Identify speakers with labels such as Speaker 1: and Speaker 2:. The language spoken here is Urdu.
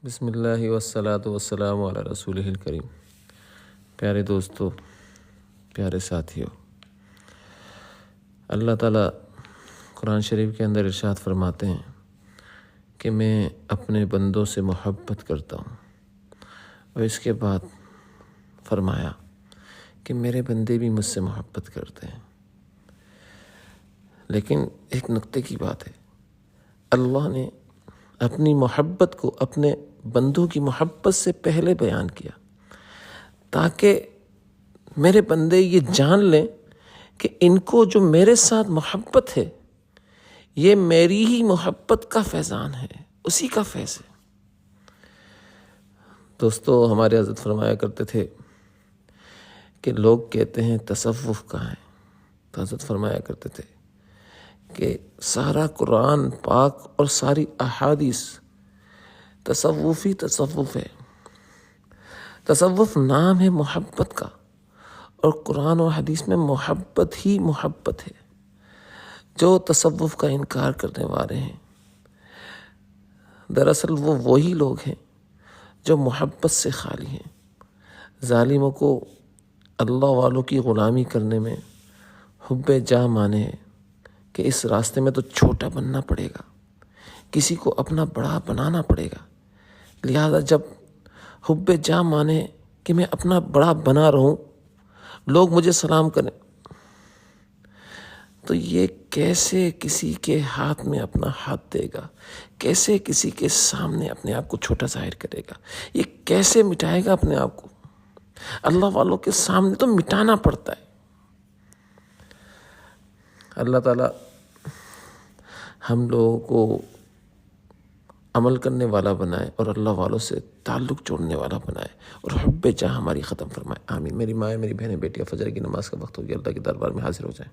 Speaker 1: بسم اللہ والصلاۃ والسلام علی رسولہ الکریم۔ پیارے دوستو، پیارے ساتھیو، اللہ تعالیٰ قرآن شریف کے اندر ارشاد فرماتے ہیں کہ میں اپنے بندوں سے محبت کرتا ہوں، اور اس کے بعد فرمایا کہ میرے بندے بھی مجھ سے محبت کرتے ہیں۔ لیکن ایک نقطے کی بات ہے، اللہ نے اپنی محبت کو اپنے بندوں کی محبت سے پہلے بیان کیا تاکہ میرے بندے یہ جان لیں کہ ان کو جو میرے ساتھ محبت ہے یہ میری ہی محبت کا فیضان ہے، اسی کا فیض ہے۔ دوستو، ہمارے حضرت فرمایا کرتے تھے کہ لوگ کہتے ہیں تصوف کہاں ہے، تو حضرت فرمایا کرتے تھے کہ سارا قرآن پاک اور ساری احادیث تصوف ہے۔ تصوف نام ہے محبت کا، اور قرآن و حدیث میں محبت ہی محبت ہے۔ جو تصوف کا انکار کرنے والے ہیں دراصل وہ وہی لوگ ہیں جو محبت سے خالی ہیں۔ ظالموں کو اللہ والوں کی غلامی کرنے میں حب جاہ مانے ہے کہ اس راستے میں تو چھوٹا بننا پڑے گا، کسی کو اپنا بڑا بنانا پڑے گا، لہذا جب حب جاہ مانے کہ میں اپنا بڑا بنا رہوں، لوگ مجھے سلام کریں، تو یہ کیسے کسی کے ہاتھ میں اپنا ہاتھ دے گا، کیسے کسی کے سامنے اپنے آپ کو چھوٹا ظاہر کرے گا، یہ کیسے مٹائے گا اپنے آپ کو؟ اللہ والوں کے سامنے تو مٹانا پڑتا ہے۔ اللہ تعالیٰ ہم لوگوں کو عمل کرنے والا بنائے اور اللہ والوں سے تعلق جوڑنے والا بنائے، اور حب جاہ ہماری ختم فرمائے، آمین۔ میری مائیں، میری بہنیں، بیٹیاں، فجر کی نماز کا وقت ہو گیا، اللہ کے دربار میں حاضر ہو جائیں۔